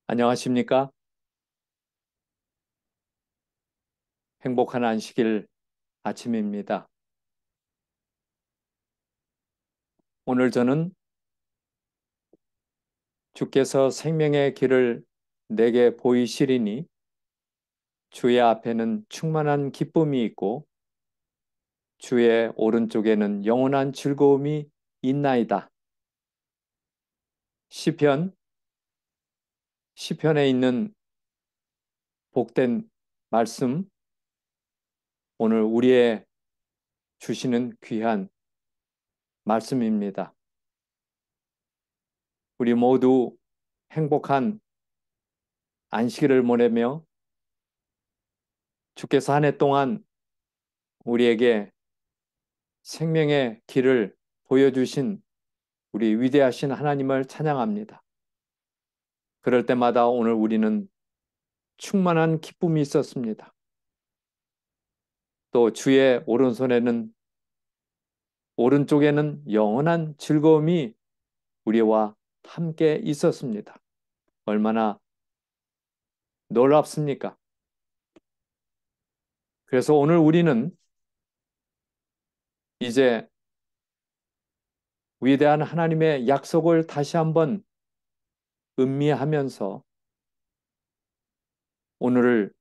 안녕하십니까? 행복한 안식일 아침입니다. 오늘 저는 주께서 생명의 길을 내게 보이시리니 주의 앞에는 충만한 기쁨이 있고 주의 오른쪽에는 영원한 즐거움이 있나이다. 시편에 있는 복된 말씀, 오늘 우리의 주시는 귀한 말씀입니다. 우리 모두 행복한 안식일을 보내며 주께서 한 해 동안 우리에게 생명의 길을 보여주신 우리 위대하신 하나님을 찬양합니다. 그럴 때마다 오늘 우리는 충만한 기쁨이 있었습니다. 또 주의 오른쪽에는 영원한 즐거움이 우리와 함께 있었습니다. 얼마나 놀랍습니까? 그래서 오늘 우리는 이제 위대한 하나님의 약속을 다시 한번 음미하면서 오늘을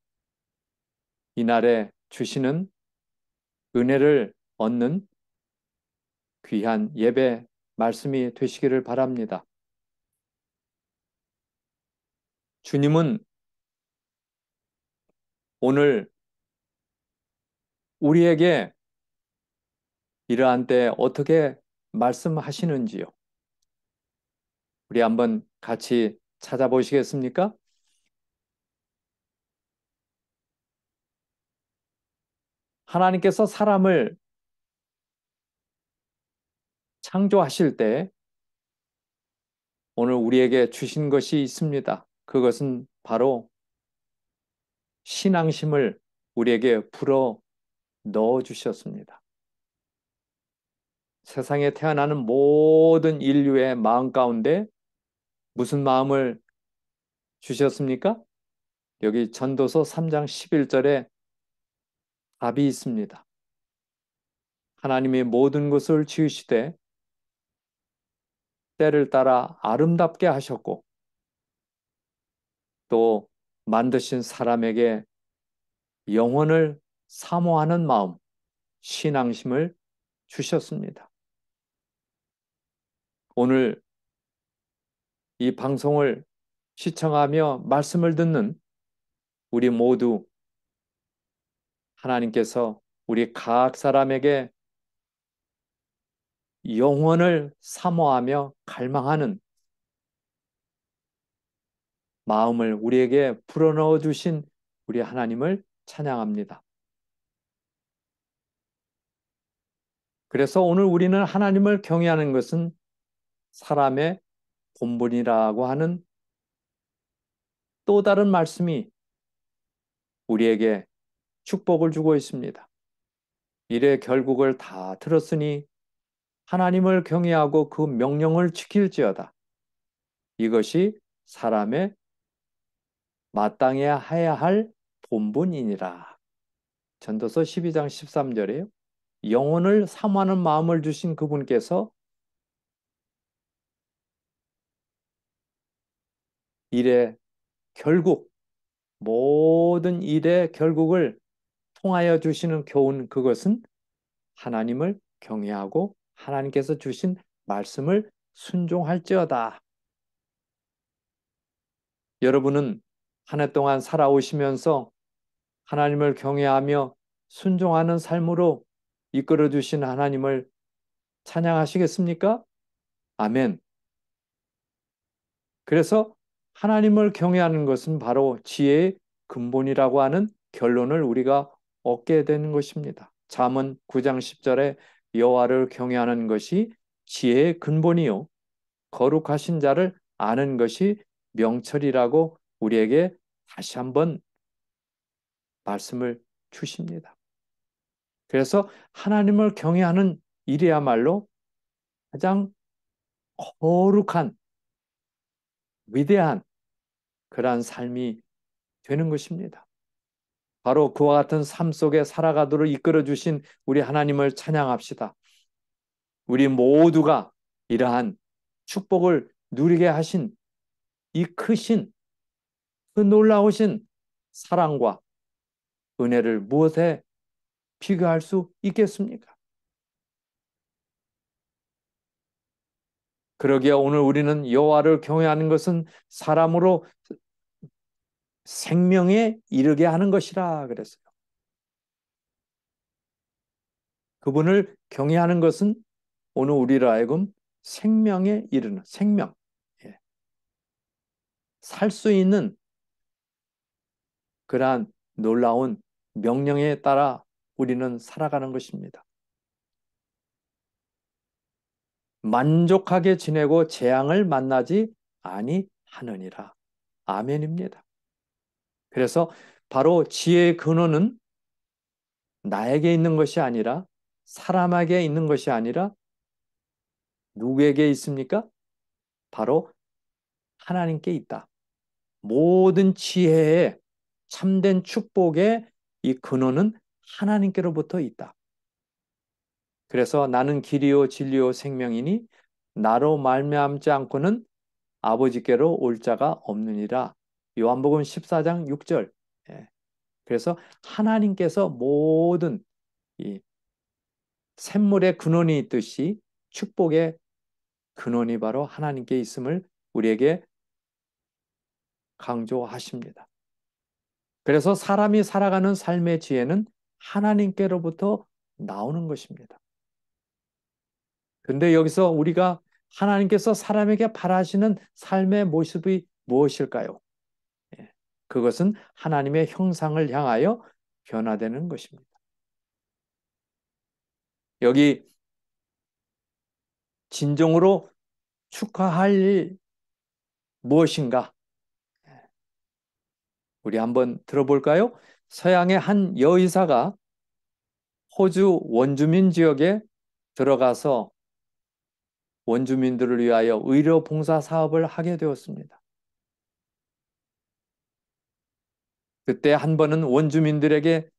이날에 주시는 은혜를 얻는 귀한 예배 말씀이 되시기를 바랍니다. 주님은 오늘 우리에게 이러한 때 어떻게 말씀하시는지요? 우리 한번 같이 찾아보시겠습니까? 하나님께서 사람을 창조하실 때 오늘 우리에게 주신 것이 있습니다. 그것은 바로 신앙심을 우리에게 불어 넣어 주셨습니다. 세상에 태어나는 모든 인류의 마음 가운데 무슨 마음을 주셨습니까? 여기 전도서 3장 11절에 답이 있습니다. 하나님이 모든 것을 지으시되 때를 따라 아름답게 하셨고 또 만드신 사람에게 영혼을 사모하는 마음, 신앙심을 주셨습니다. 오늘 이 방송을 시청하며 말씀을 듣는 우리 모두 하나님께서 우리 각 사람에게 영혼을 사모하며 갈망하는 마음을 우리에게 불어넣어 주신 우리 하나님을 찬양합니다. 그래서 오늘 우리는 하나님을 경외하는 것은 사람의 본분이라고 하는 또 다른 말씀이 우리에게 축복을 주고 있습니다. 일의 결국을 다 들었으니 하나님을 경외하고 그 명령을 지킬지어다. 이것이 사람의 마땅해야 해야 할 본분이니라. 전도서 12장 13절에요. 영혼을 사모하는 마음을 주신 그분께서 일의 결국, 모든 일의 결국을 통하여 주시는 교훈, 그것은 하나님을 경외하고 하나님께서 주신 말씀을 순종할지어다. 여러분은 한 해 동안 살아오시면서 하나님을 경외하며 순종하는 삶으로 이끌어 주신 하나님을 찬양하시겠습니까? 아멘. 그래서 하나님을 경외하는 것은 바로 지혜의 근본이라고 하는 결론을 우리가 얻게 되는 것입니다. 잠언 9장 10절에 여호와를 경외하는 것이 지혜의 근본이요 거룩하신 자를 아는 것이 명철이라고 우리에게 다시 한번 말씀을 주십니다. 그래서 하나님을 경외하는 일이야말로 가장 거룩한 위대한 그러한 삶이 되는 것입니다. 바로 그와 같은 삶 속에 살아가도록 이끌어 주신 우리 하나님을 찬양합시다. 우리 모두가 이러한 축복을 누리게 하신 이 크신 그 놀라우신 사랑과 은혜를 무엇에 비교할 수 있겠습니까? 그러기에 오늘 우리는 여호와를 경외하는 것은 사람으로 생명에 이르게 하는 것이라 그랬어요. 그분을 경외하는 것은 오늘 우리로 하여금 생명에 이르는 생명, 예. 살 수 있는 그러한 놀라운 명령에 따라 우리는 살아가는 것입니다. 만족하게 지내고 재앙을 만나지 아니하느니라. 아멘입니다. 그래서 바로 지혜의 근원은 나에게 있는 것이 아니라 사람에게 있는 것이 아니라 누구에게 있습니까? 바로 하나님께 있다. 모든 지혜의 참된 축복의 이 근원은 하나님께로부터 있다. 그래서 나는 길이요 진리요 생명이니 나로 말미암지 않고는 아버지께로 올 자가 없느니라. 요한복음 14장 6절. 예. 그래서 하나님께서 모든 이 샘물의 근원이 있듯이 축복의 근원이 바로 하나님께 있음을 우리에게 강조하십니다. 그래서 사람이 살아가는 삶의 지혜는 하나님께로부터 나오는 것입니다. 근데 여기서 우리가 하나님께서 사람에게 바라시는 삶의 모습이 무엇일까요? 예, 그것은 하나님의 형상을 향하여 변화되는 것입니다. 여기 진정으로 축하할 일 무엇인가? 우리 한번 들어볼까요? 서양의 한 여의사가 호주 원주민 지역에 들어가서 원주민들을 위하여 의료 봉사 사업을 하게 되었습니다. 그때 한 번은 원주민들에게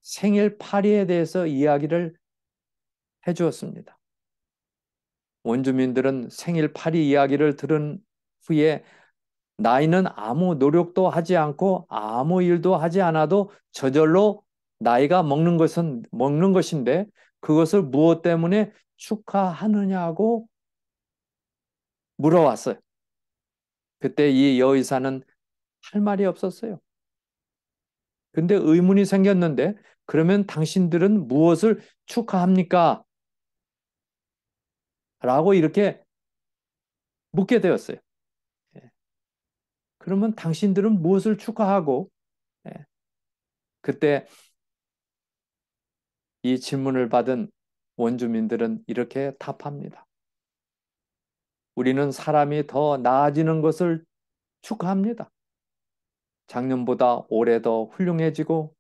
생일 파리에 대해서 이야기를 해 주었습니다. 원주민들은 생일 파리 이야기를 들은 후에 나이는 아무 노력도 하지 않고 아무 일도 하지 않아도 저절로 나이가 먹는 것인데 그것을 무엇 때문에 축하하느냐고 물어왔어요. 그때 이 여의사는 할 말이 없었어요. 근데 의문이 생겼는데 그러면 당신들은 무엇을 축하합니까? 라고 이렇게 묻게 되었어요. 예. 그러면 당신들은 무엇을 축하하고 예. 그때 이 질문을 받은 원주민들은 이렇게 답합니다. 우리는 사람이 더 나아지는 것을 축하합니다. 작년보다 올해 더 훌륭해지고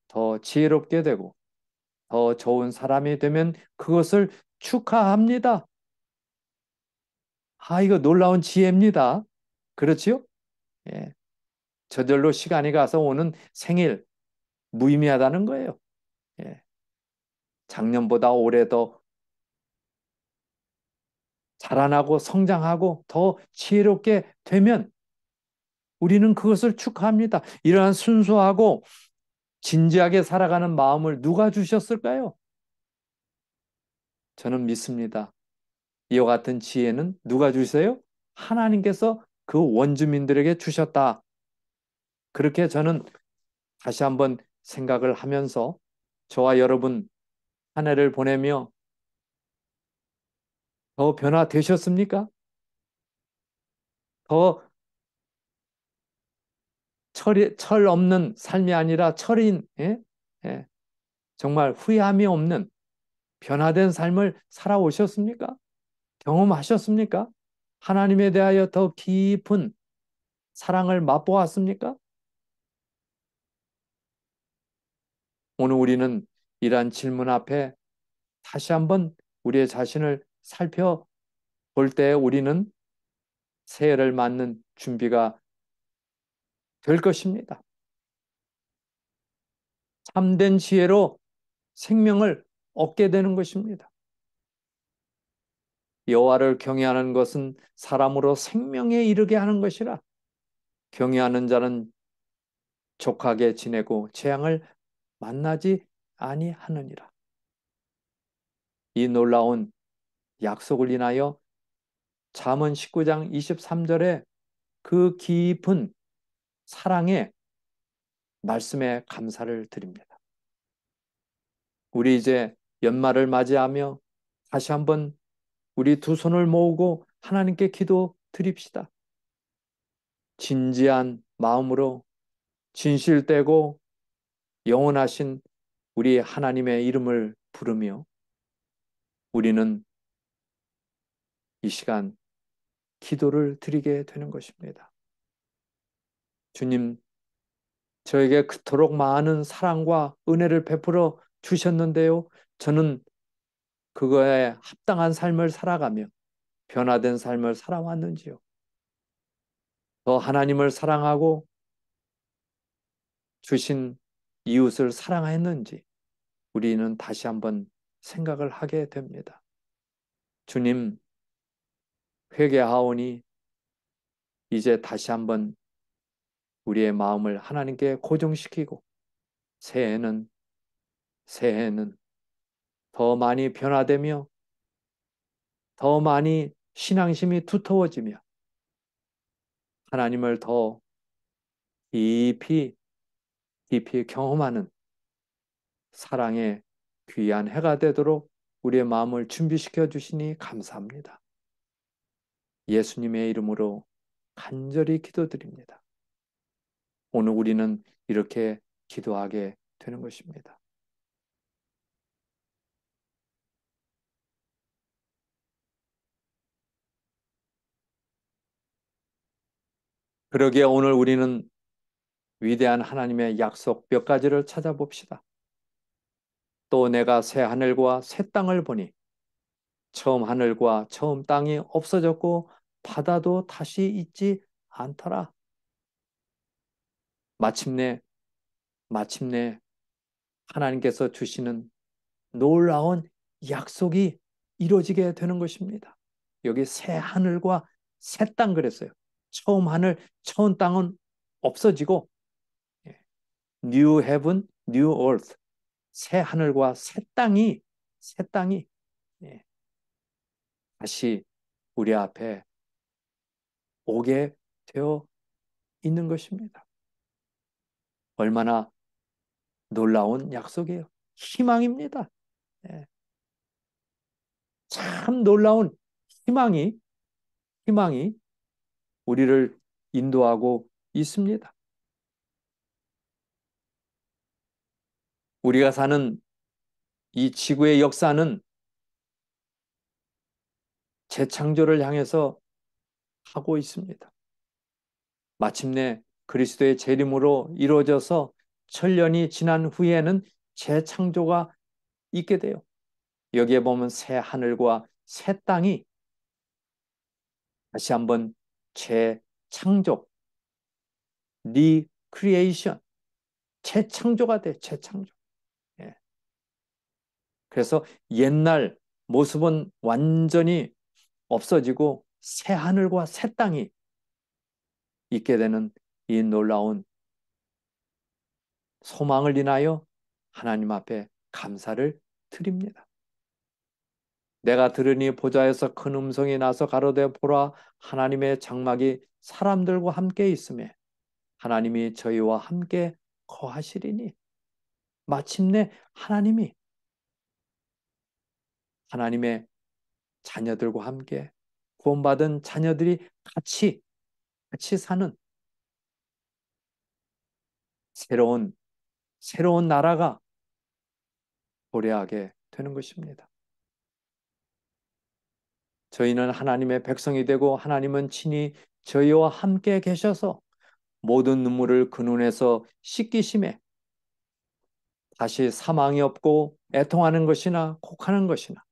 더 지혜롭게 되고 더 좋은 사람이 되면 그것을 축하합니다. 아, 이거 놀라운 지혜입니다. 그렇지요? 예. 저절로 시간이 가서 오는 생일 무의미하다는 거예요. 예. 작년보다 올해 더 자라나고 성장하고 더 지혜롭게 되면 우리는 그것을 축하합니다. 이러한 순수하고 진지하게 살아가는 마음을 누가 주셨을까요? 저는 믿습니다. 이와 같은 지혜는 누가 주세요? 하나님께서 그 원주민들에게 주셨다. 그렇게 저는 다시 한번 생각을 하면서 저와 여러분 한 해를 보내며 더 변화되셨습니까? 더 철 없는 삶이 아니라 철인, 예? 예. 정말 후회함이 없는 변화된 삶을 살아오셨습니까? 경험하셨습니까? 하나님에 대하여 더 깊은 사랑을 맛보았습니까? 오늘 우리는 이러한 질문 앞에 다시 한번 우리의 자신을 살펴볼 때 우리는 새해를 맞는 준비가 될 것입니다. 참된 지혜로 생명을 얻게 되는 것입니다. 여호와를 경외하는 것은 사람으로 생명에 이르게 하는 것이라. 경외하는 자는 족하게 지내고 재앙을 만나지 아니하느니라. 이 놀라운 약속을 인하여 잠언 19장 23절에 그 깊은 사랑의 말씀에 감사를 드립니다. 우리 이제 연말을 맞이하며 다시 한번 우리 두 손을 모으고 하나님께 기도 드립시다. 진지한 마음으로 진실되고 영원하신 우리 하나님의 이름을 부르며 우리는 이 시간 기도를 드리게 되는 것입니다. 주님, 저에게 그토록 많은 사랑과 은혜를 베풀어 주셨는데요. 저는 그거에 합당한 삶을 살아가며 변화된 삶을 살아왔는지요. 더 하나님을 사랑하고 주신 이웃을 사랑했는지 우리는 다시 한번 생각을 하게 됩니다. 주님, 회개하오니 이제 다시 한번 우리의 마음을 하나님께 고정시키고 새해에는 새해에는 더 많이 변화되며 더 많이 신앙심이 두터워지며 하나님을 더 깊이 깊이 경험하는 사랑의 귀한 해가 되도록 우리의 마음을 준비시켜 주시니 감사합니다. 예수님의 이름으로 간절히 기도드립니다. 오늘 우리는 이렇게 기도하게 되는 것입니다. 그러기에 오늘 우리는 위대한 하나님의 약속 몇 가지를 찾아봅시다. 또 내가 새 하늘과 새 땅을 보니 처음 하늘과 처음 땅이 없어졌고 바다도 다시 있지 않더라. 마침내 마침내 하나님께서 주시는 놀라운 약속이 이루어지게 되는 것입니다. 여기 새 하늘과 새 땅 그랬어요. 처음 하늘, 처음 땅은 없어지고 예, New Heaven, New Earth, 새 하늘과 새 땅이 예, 다시 우리 앞에 오게 되어 있는 것입니다. 얼마나 놀라운 약속이에요. 희망입니다. 예, 참 놀라운 희망이 희망이 우리를 인도하고 있습니다. 우리가 사는 이 지구의 역사는 재창조를 향해서 하고 있습니다. 마침내 그리스도의 재림으로 이루어져서 천년이 지난 후에는 재창조가 있게 돼요. 여기에 보면 새 하늘과 새 땅이 다시 한번 재창조, 리크리에이션, 재창조가 돼, 재창조. 예. 그래서 옛날 모습은 완전히 없어지고 새 하늘과 새 땅이 있게 되는 이 놀라운 소망을 인하여 하나님 앞에 감사를 드립니다. 내가 들으니 보좌에서 큰 음성이 나서 가로되 보라 하나님의 장막이 사람들과 함께 있음에 하나님이 저희와 함께 거하시리니 마침내 하나님의 자녀들과 함께 구원받은 자녀들이 같이 사는 새로운 나라가 도래하게 되는 것입니다. 저희는 하나님의 백성이 되고 하나님은 친히 저희와 함께 계셔서 모든 눈물을 그 눈에서 씻기심에 다시 사망이 없고 애통하는 것이나 곡하는 것이나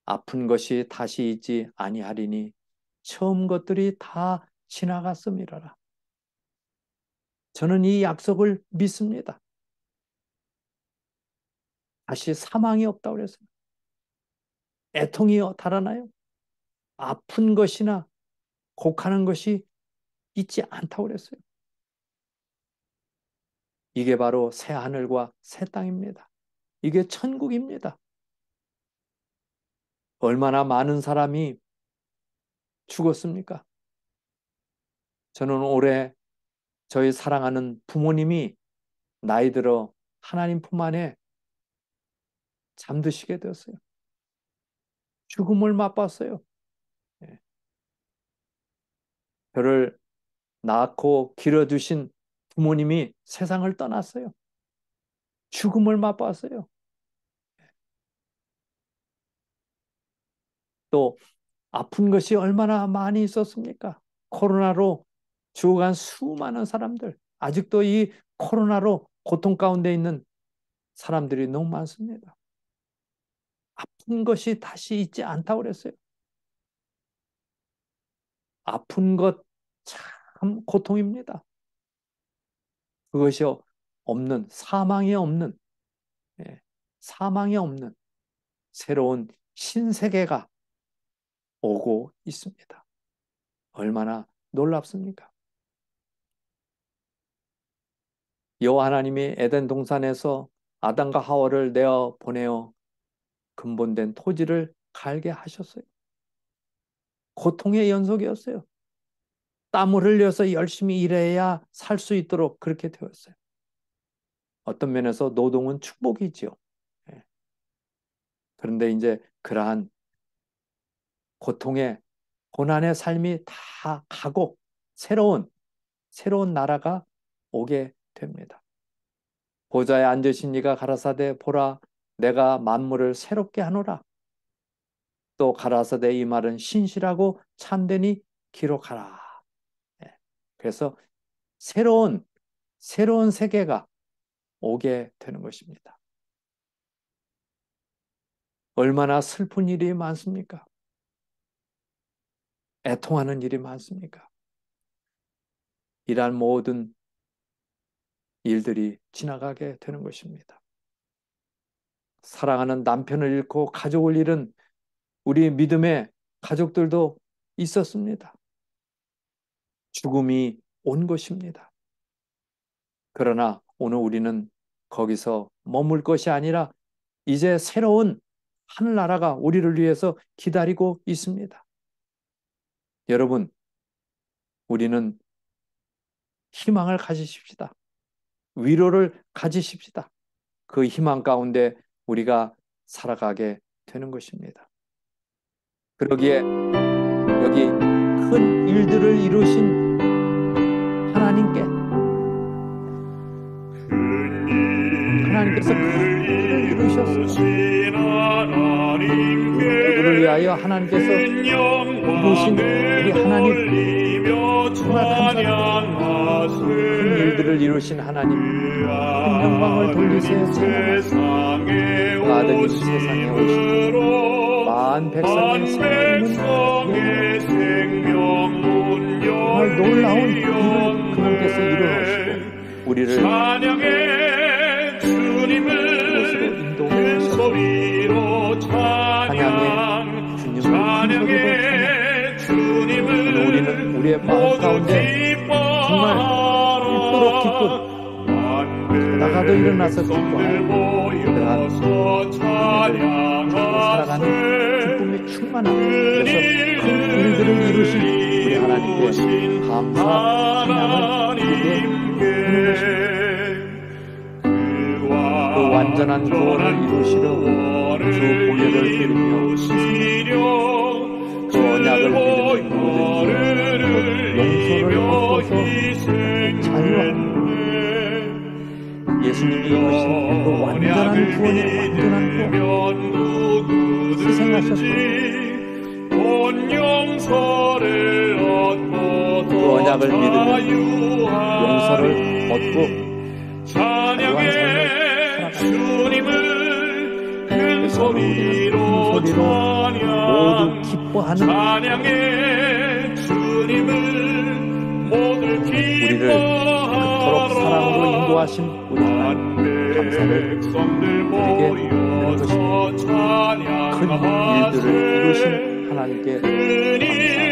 아픈 것이 다시 있지 아니하리니 처음 것들이 다 지나갔음이라라. 저는 이 약속을 믿습니다. 다시 사망이 없다고 그랬어요. 애통이 달아나요. 아픈 것이나 곡하는 것이 있지 않다고 그랬어요. 이게 바로 새 하늘과 새 땅입니다. 이게 천국입니다. 얼마나 많은 사람이 죽었습니까? 저는 올해 저희 사랑하는 부모님이 나이 들어 하나님 품 안에 잠드시게 되었어요. 죽음을 맛봤어요. 예. 저를 낳고 길어주신 부모님이 세상을 떠났어요. 죽음을 맛봤어요. 또 아픈 것이 얼마나 많이 있었습니까? 코로나로 죽어간 수많은 사람들, 아직도 이 코로나로 고통 가운데 있는 사람들이 너무 많습니다. 아픈 것이 다시 있지 않다고 그랬어요. 아픈 것 참 고통입니다. 그것이 없는, 예, 사망이 없는 새로운 신세계가 오고 있습니다. 얼마나 놀랍습니까? 여호와 하나님이 에덴 동산에서 아담과 하와를 내어 보내어 근본된 토지를 갈게 하셨어요. 고통의 연속이었어요. 땀을 흘려서 열심히 일해야 살 수 있도록 그렇게 되었어요. 어떤 면에서 노동은 축복이지요. 예. 그런데 이제 그러한 고통의 고난의 삶이 다 가고 새로운 나라가 오게 됩니다. 보좌에 앉으신 이가 가라사대 보라 내가 만물을 새롭게 하노라. 또 가라사대 이 말은 신실하고 참되니 기록하라. 예. 그래서 새로운 세계가 오게 되는 것입니다. 얼마나 슬픈 일이 많습니까? 애통하는 일이 많습니까? 이러한 모든 일들이 지나가게 되는 것입니다. 사랑하는 남편을 잃고 가족을 잃은 우리 믿음의 가족들도 있었습니다. 죽음이 온 것입니다. 그러나 오늘 우리는 거기서 머물 것이 아니라 이제 새로운 하늘나라가 우리를 위해서 기다리고 있습니다. 여러분, 우리는 희망을 가지십시다. 위로를 가지십시다. 그 희망 가운데 우리가 살아가게 되는 것입니다. 그러기에 여기 큰 일들을 이루신 하나님께서 큰 일을 이루셨어요. 모두를 위하여 하나님께서 이루신 우리 하나님 정말 감사합니다. 큰 일들을 이루신 하나님, 큰 영광을 돌리세요. 찬양하시고 그 아들이 세상에 오시고 만 백성의 생명문 정말 놀라운 일을 그분께서 이루어주시고 우리를 그곳으로 인도하셨습니다. 찬양해 주님을 우리는 우리의 마음 가운데 정말 깊도록 기쁜 나가도 일어나서 기뻐하는 그러한 살아가는 기쁨이 충만한 그래서 큰 일들을 이루신 우리 하나님께 감사 찬양을 드리게 되는 것입니다. 그 완전한 구원을 이루시려 주 보혈을 드리며 그 언약을 믿는 누구든지 용서를 얻고서 자유한 예수님이 이루신 그 완전한 구원의 완전한 구원 희생하셨고 그 언약을 믿으면 용서를 얻고 자유한 삶을 살아가는 그 소리로 모두 기뻐하는 우리를 그토록 사랑으로 인도하신 우리 하나님 감사를 드리게 되는 것입니다. 큰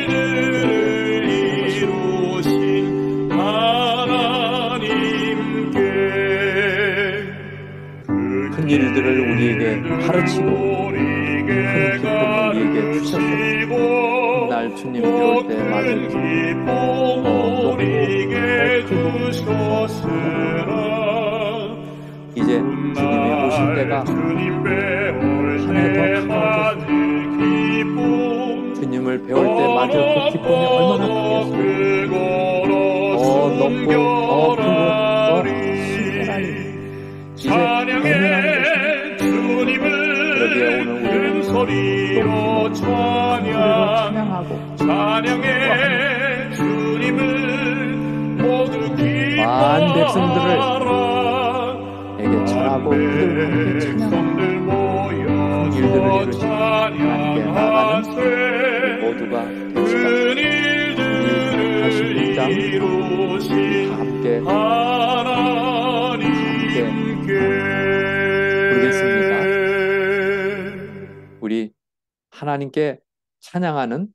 일들을 이루신 하나님께 큰 일들을 우리에게 가르치고 큰 기쁨을 우리에게 주셨고 날 주님 들어올 때 맞을 높고 이제 주님이 오실 때가 한 해 더 가까워졌습니다. 주님을 배울 때 맞을 그 기쁨이 얼마나 크겠습니까? 더 높고 더 크고 더 신선하니 이제 애매한 것입니다. 그러기에 오늘 우리는 높은 소리로 찬양하고 만 백성들을 내게 전하고 그들과 함께 찬양하고 큰 일들을 이루신 하나님께 나아가는 모두가 되시다. 우리 81장 다 함께 부르겠습니다. 우리 하나님께 찬양하는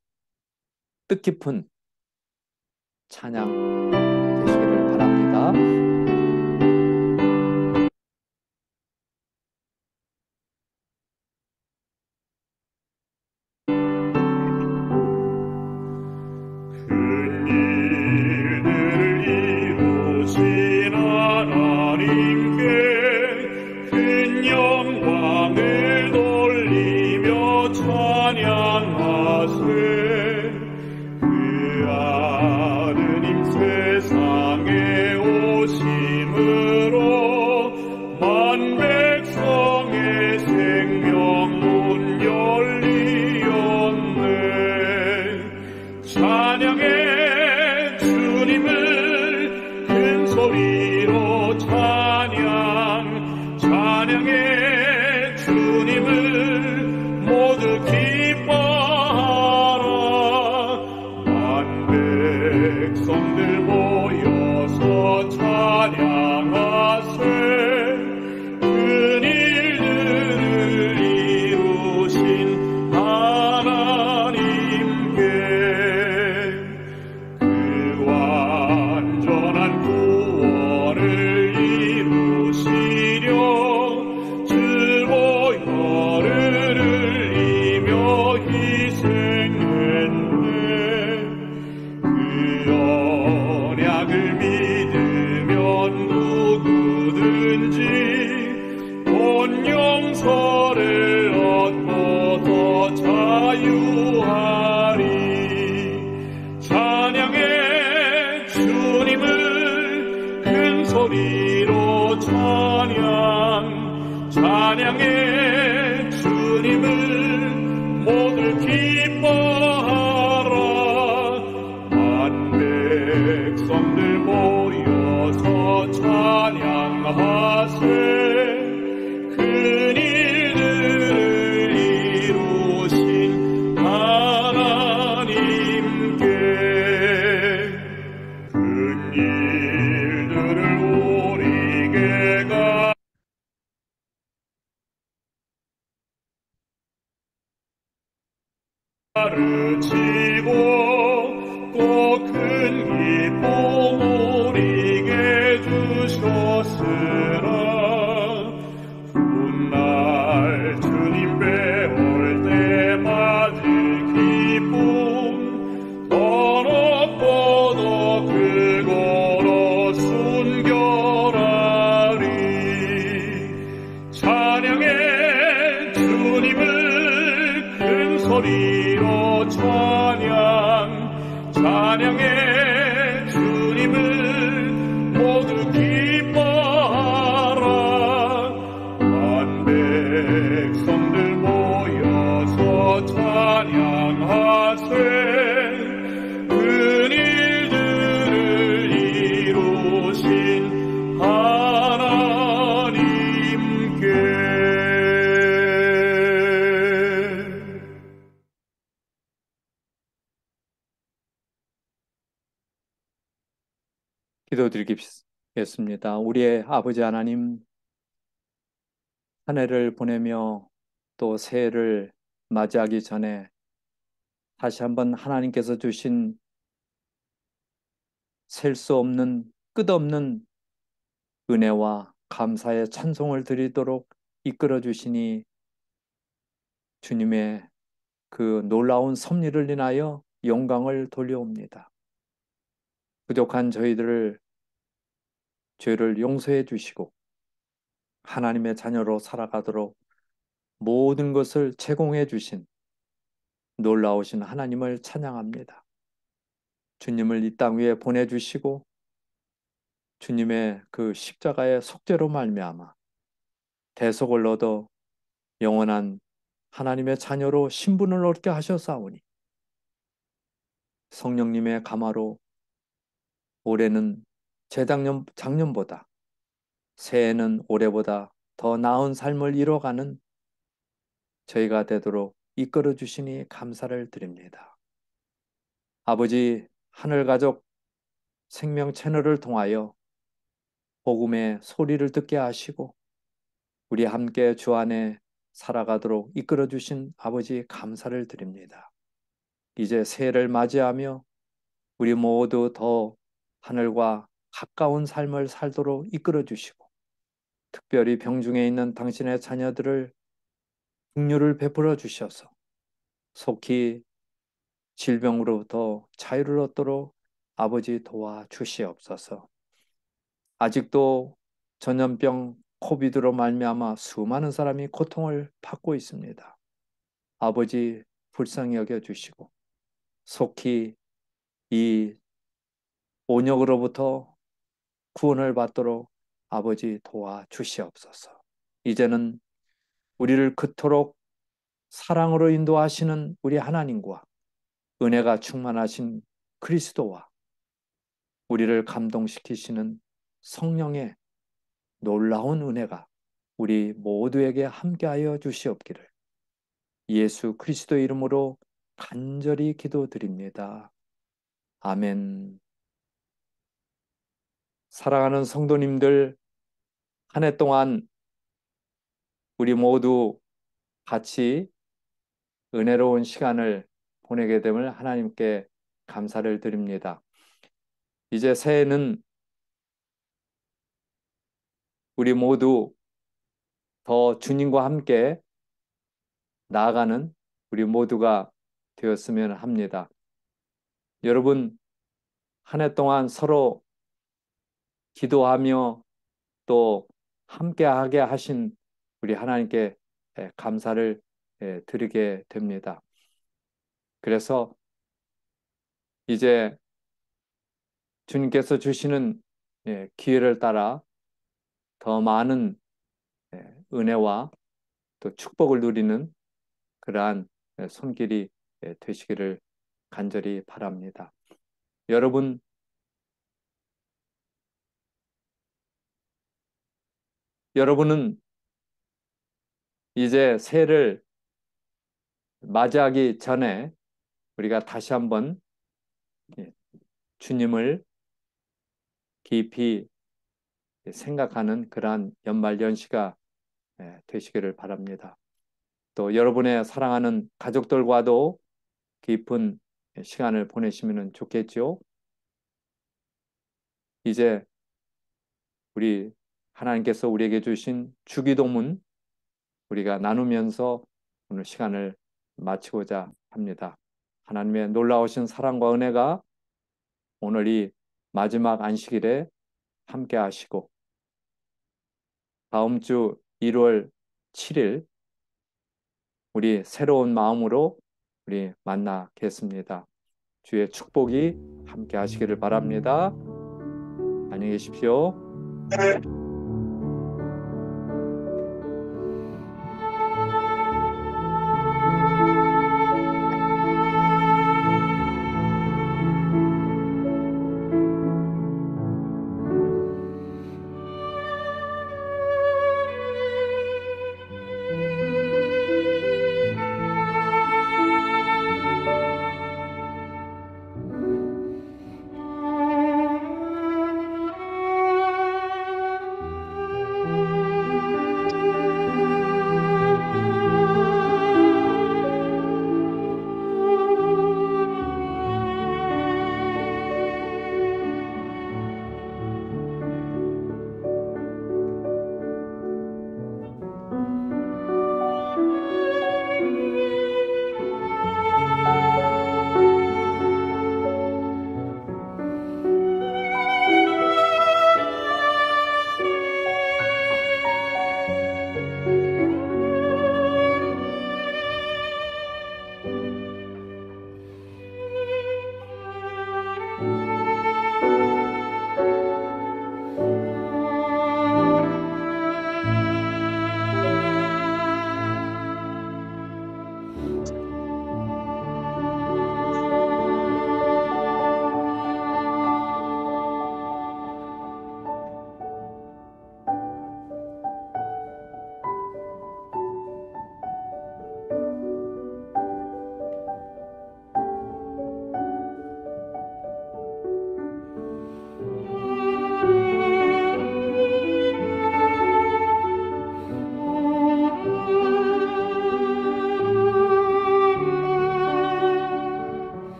뜻깊은 찬양 되시기를 바랍니다. 찬양 찬양해 주님을 모두 기뻐하라 만 백성들 모여서 찬양하세 큰 일들을 이루신 하나님께 큰 일들을 우리에게 가르치고 또 큰 기쁨 우리에게 주셨으라 훗날 주님 뵈올 때 맞을 기쁨 더 높고 더 크고로 순결하리 찬양해 주님을 큰 소리로 찬양해 주님을 모두 기뻐하라 만 백성들 모여서 찬양하세 큰 일들을 이루신 하나님께 기도드리겠습니다. 우리의 아버지 하나님, 한 해를 보내며 또 새해를 맞이하기 전에 다시 한번 하나님께서 주신 셀 수 없는 끝없는 은혜와 감사의 찬송을 드리도록 이끌어 주시니 주님의 그 놀라운 섭리를 인하여 영광을 돌려옵니다. 부족한 저희들을 죄를 용서해 주시고 하나님의 자녀로 살아가도록 모든 것을 제공해 주신 놀라우신 하나님을 찬양합니다. 주님을 이 땅 위에 보내주시고 주님의 그 십자가의 속죄로 말미암아 대속을 얻어 영원한 하나님의 자녀로 신분을 얻게 하셨사오니 성령님의 감화로 올해는 작년보다 새해는 올해보다 더 나은 삶을 이뤄가는 저희가 되도록 이끌어 주시니 감사를 드립니다. 아버지, 하늘가족 생명 채널을 통하여 복음의 소리를 듣게 하시고 우리 함께 주 안에 살아가도록 이끌어 주신 아버지 감사를 드립니다. 이제 새해를 맞이하며 우리 모두 더 하늘과 가까운 삶을 살도록 이끌어 주시고 특별히 병중에 있는 당신의 자녀들을 긍휼을 베풀어 주셔서 속히 질병으로부터 자유를 얻도록 아버지 도와 주시옵소서. 아직도 전염병 코비드로 말미암아 수많은 사람이 고통을 받고 있습니다. 아버지 불쌍히 여겨주시고 속히 이 온역으로부터 구원을 받도록 아버지 도와주시옵소서. 이제는 우리를 그토록 사랑으로 인도하시는 우리 하나님과 은혜가 충만하신 그리스도와 우리를 감동시키시는 성령의 놀라운 은혜가 우리 모두에게 함께하여 주시옵기를 예수 그리스도 이름으로 간절히 기도드립니다. 아멘. 사랑하는 성도님들, 한 해 동안 우리 모두 같이 은혜로운 시간을 보내게 됨을 하나님께 감사를 드립니다. 이제 새해는 우리 모두 더 주님과 함께 나아가는 우리 모두가 되었으면 합니다. 여러분, 한 해 동안 서로 기도하며 또 함께하게 하신 우리 하나님께 감사를 드리게 됩니다. 그래서 이제 주님께서 주시는 기회를 따라 더 많은 은혜와 또 축복을 누리는 그러한 손길이 되시기를 간절히 바랍니다. 여러분은 이제 새해를 맞이하기 전에 우리가 다시 한번 주님을 깊이 생각하는 그러한 연말 연시가 되시기를 바랍니다. 또 여러분의 사랑하는 가족들과도 깊은 시간을 보내시면 좋겠죠. 이제 우리 하나님께서 우리에게 주신 주기도문 우리가 나누면서 오늘 시간을 마치고자 합니다. 하나님의 놀라우신 사랑과 은혜가 오늘 이 마지막 안식일에 함께 하시고 다음 주 1월 7일 우리 새로운 마음으로 우리 만나겠습니다. 주의 축복이 함께 하시기를 바랍니다. 안녕히 계십시오.